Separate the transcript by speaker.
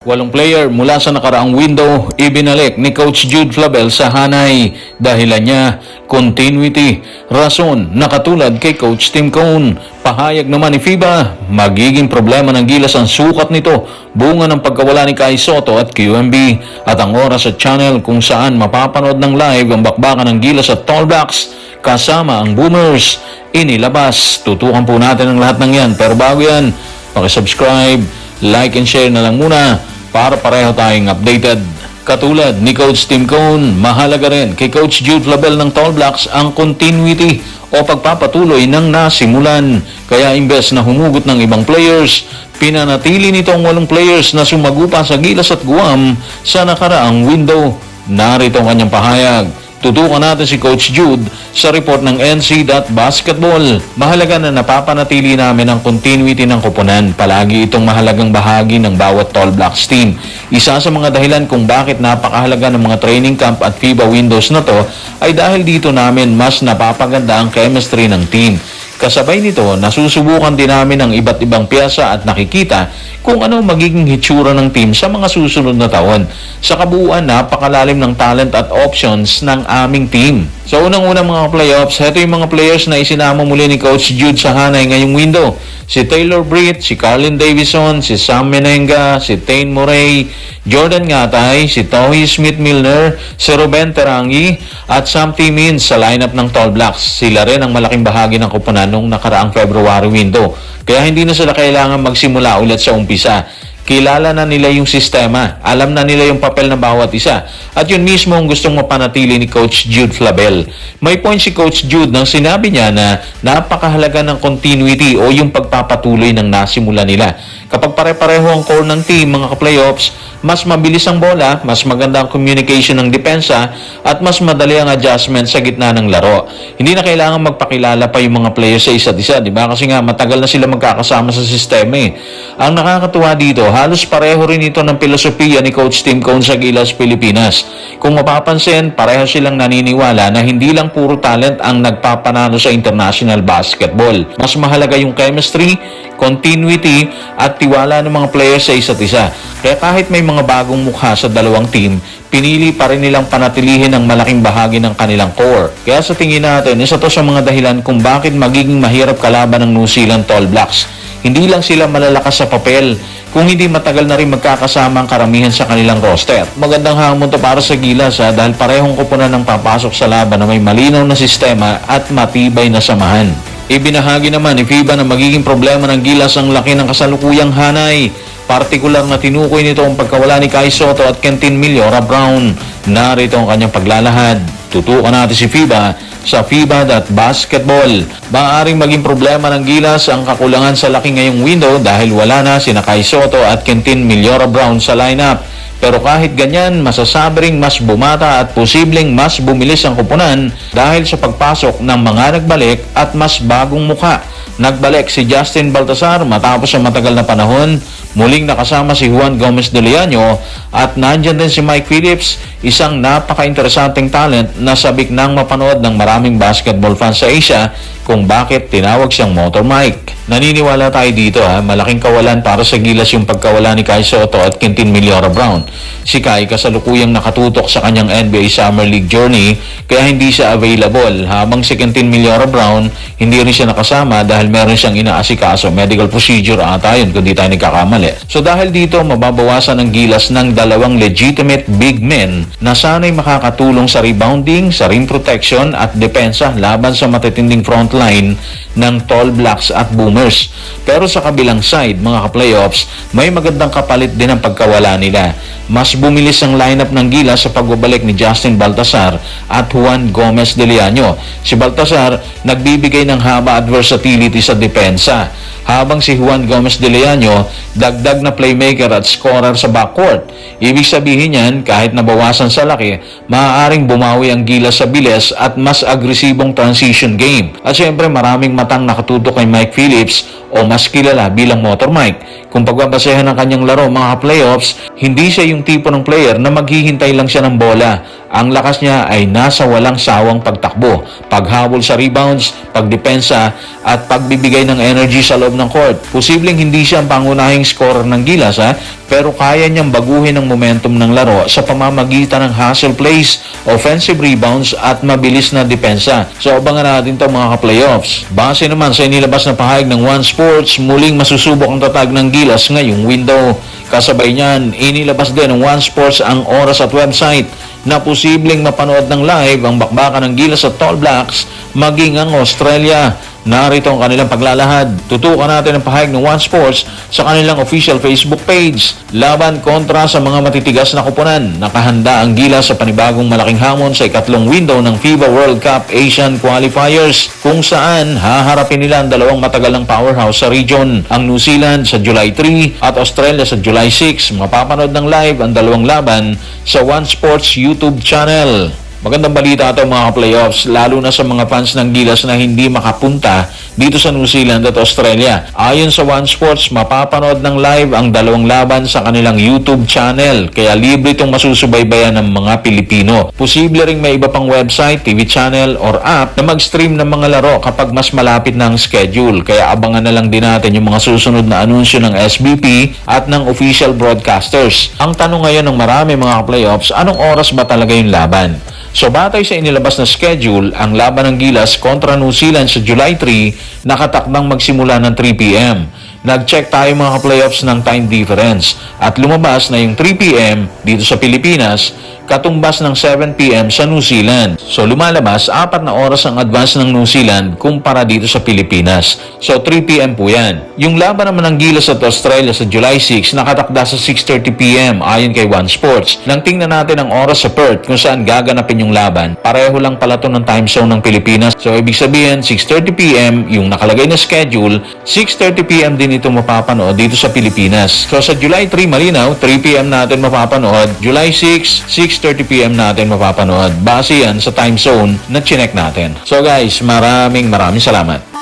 Speaker 1: Walong player mula sa nakaraang window ibinalik ni Coach Jude Flavel sa hanay. Dahilan niya, continuity, rason na katulad kay Coach Tim Cone. Pahayag naman ni FIBA, magiging problema ng Gilas ang sukat nito, bunga ng pagkawala ni Kai Soto at QMB. At ang oras at channel kung saan mapapanood ng live ang bakbakan ng Gilas at Tall Blacks kasama ang Boomers, inilabas. Tutukan po natin ang lahat ng yan. Pero bago yan, pakisubscribe, like and share na lang muna para pareho tayong updated. Katulad ni Coach Tim Cone, mahalaga rin kay Coach Jude Flavel ng Tall Blacks ang continuity o pagpapatuloy ng nasimulan. Kaya imbes na humugot ng ibang players, pinanatili nitong walong players na sumagupa sa Gilas at Guam sa nakaraang window. Narito ang kanyang pahayag. Tutukan natin si Coach Jude sa report ng NC.Basketball. Mahalaga na napapanatili namin ang continuity ng koponan. Palagi itong mahalagang bahagi ng bawat Tall Blacks team. Isa sa mga dahilan kung bakit napakahalaga ng mga training camp at FIBA windows na to ay dahil dito namin mas napapaganda ang chemistry ng team. Kasabay nito, nasusubukan din namin ang iba't ibang piyesa at nakikita kung ano magiging hitsura ng team sa mga susunod na taon. Sa kabuuan, napakalalim ng talent at options ng aming team. Sa unang-unang mga playoffs, ito yung mga players na isinama muli ni Coach Jude sa hanay ngayong window. Si Taylor Britt, si Carlin Davison, si Sam Menenga, si Tane Murray, Jordan Ngatay, si Tohi Smith-Milner, si Ruben Terangi, at Sam Timmins sa lineup ng Tall Blacks. Sila rin ang malaking bahagi ng koponan noong nakaraang February window. Kaya hindi na sila kailangan magsimula ulit sa umpisa. Kilala na nila yung sistema, alam na nila yung papel ng bawat isa. At yun mismo ang gustong mapanatili ni Coach Jude Flavel. May point si Coach Jude nang sinabi niya na napakahalaga ng continuity o yung pagpapatuloy ng nasimula nila. Kapag pare-pareho ang core ng team, mga ka-playoffs, mas mabilis ang bola, mas maganda ang communication ng depensa, at mas madali ang adjustment sa gitna ng laro. Hindi na kailangan magpakilala pa yung mga players sa isa't isa, di ba? Kasi nga matagal na sila magkakasama sa sistema eh. Ang nakakatuwa dito, halos pareho rin ito ng filosofiya ni Coach Tim Cone sa Gilas, Pilipinas. Kung mapapansin, pareho silang naniniwala na hindi lang puro talent ang nagpapanalo sa international basketball. Mas mahalaga yung chemistry, continuity, at tiwala ng mga players sa isa't isa. Kaya kahit may mga bagong mukha sa dalawang team, pinili pa rin nilang panatilihin ang malaking bahagi ng kanilang core. Kaya sa tingin natin, isa to sa mga dahilan kung bakit magiging mahirap kalaban ng New Zealand Tall Blacks. Hindi lang sila malalakas sa papel, kung hindi matagal na rin magkakasama ang karamihan sa kanilang roster. Magandang hamon to para sa Gilas dahil parehong koponan ng papasok sa laban na may malinaw na sistema at matibay na samahan. Ibinahagi naman ni FIBA na magiging problema ng Gilas ang laki ng kasalukuyang hanay. Partikular na tinukoy nito ang pagkawala ni Kai Soto at Kentin Millora Brown. Narito ang kanyang paglalahad. Tutukan natin si FIBA sa FIBA.Basketball. Maaaring maging problema ng Gilas ang kakulangan sa laki ngayong window dahil wala na sina Kai Soto at Kentin Millora Brown sa lineup. Pero kahit ganyan, masasabi ring mas bumata at posibleng mas bumilis ang koponan dahil sa pagpasok ng mga nagbalik at mas bagong mukha. Nagbalik si Justin Baltasar matapos ang matagal na panahon. Muling nakasama si Juan Gomez de Leaño at nandyan din si Mike Phillips, isang napaka-interesanteng talent na sabik nang mapanood ng maraming basketball fans sa Asia kung bakit tinawag siyang Motor Mike. Naniniwala tayo dito malaking kawalan para sa Gilas yung pagkawala ni Kai Soto at Kentin Millora Brown. Si Kai kasalukuyang nakatutok sa kanyang NBA Summer League journey kaya hindi siya available, habang si Kentin Millora Brown hindi rin siya nakasama dahil meron siyang inaasikaso, medical procedure ata yun kung di tayo nagkakamali. So dahil dito mababawasan ang Gilas ng dalawang legitimate big men na sana'y makakatulong sa rebounding, sa rim protection at depensa laban sa matitinding frontline ng Tall Blacks at Boomers. Pero sa kabilang side, mga ka-playoffs, may magandang kapalit din ang pagkawala nila. Mas bumilis ang lineup ng Gilas sa pagbabalik ni Justin Baltasar at Juan Gomez de Leaño. Si Baltasar nagbibigay ng haba at versatility sa depensa, habang si Juan Gomez de Leaño dagdag na playmaker at scorer sa backcourt. Ibig sabihin yan, kahit nabawasan sa laki, maaaring bumawi ang Gilas sa bilis at mas agresibong transition game. At syempre maraming matang nakatutok kay Mike Phillips o mas kilala bilang Motor Mike. Kung pagbabasehan ng kanyang laro mga playoffs, hindi siya yung tipo ng player na maghihintay lang siya ng bola. Ang lakas niya ay nasa walang sawang pagtakbo, paghabol sa rebounds, pagdepensa at pagbibigay ng energy sa loob ng court. Posibleng hindi siya ang pangunahing scorer ng Gilas pero kaya niyang baguhin ang momentum ng laro sa pamamagitan ng hustle plays, offensive rebounds at mabilis na depensa. So abangan natin ito mga ka-playoffs. Base naman sa inilabas na pahayag ng One Sports, muling masusubok ang tatag ng Gilas ngayong window. Kasabay niyan, inilabas din ng One Sports ang oras at website na posibleng mapanood ng live ang bakbakan ng Gilas at Tall Blacks maging ang Australia. Narito ang kanilang paglalahad. Tutukan natin ang pahayag ng One Sports sa kanilang official Facebook page. Laban kontra sa mga matitigas na kupunan. Nakahanda ang Gilas sa panibagong malaking hamon sa ikatlong window ng FIBA World Cup Asian Qualifiers, kung saan haharapin nila ang dalawang matagal ng powerhouse sa region, ang New Zealand sa July 3 at Australia sa July 6. Mapapanood ng live ang dalawang laban sa One Sports YouTube channel. Magandang balita ito mga playoffs, lalo na sa mga fans ng Gilas na hindi makapunta dito sa New Zealand at Australia. Ayon sa One Sports, mapapanood ng live ang dalawang laban sa kanilang YouTube channel, kaya libre itong masusubaybayan ng mga Pilipino. Posible ring may iba pang website, TV channel or app na mag-stream ng mga laro kapag mas malapit na ang schedule, kaya abangan na lang din natin yung mga susunod na anunsyo ng SBP at ng official broadcasters. Ang tanong ngayon ng marami mga playoffs, anong oras ba talaga yung laban? So batay sa inilabas na schedule, ang laban ng Gilas kontra New Zealand sa July 3 nakatakdang magsimula ng 3 p.m. Nag-check tayo mga playoffs ng time difference at lumabas na yung 3 p.m. dito sa Pilipinas katumbas ng 7 p.m. sa New Zealand. So lumalabas 4 na oras ang advance ng New Zealand kumpara dito sa Pilipinas. So 3 p.m. po yan. Yung laban naman ng Gilas at Australia sa July 6 nakatakda sa 6:30 p.m. ayon kay One Sports. Nang tingnan natin ang oras sa Perth kung saan gaganapin yung laban, pareho lang pala to ng time zone ng Pilipinas. So ibig sabihin 6:30 p.m. yung nakalagay na schedule, 6:30 p.m. din ito mapapanood dito sa Pilipinas. So sa July 3 malinaw, 3 p.m. natin mapapanood. July 6, 6:30 p.m. natin mapapanood. Base yan sa time zone na chinek natin. So guys, maraming salamat.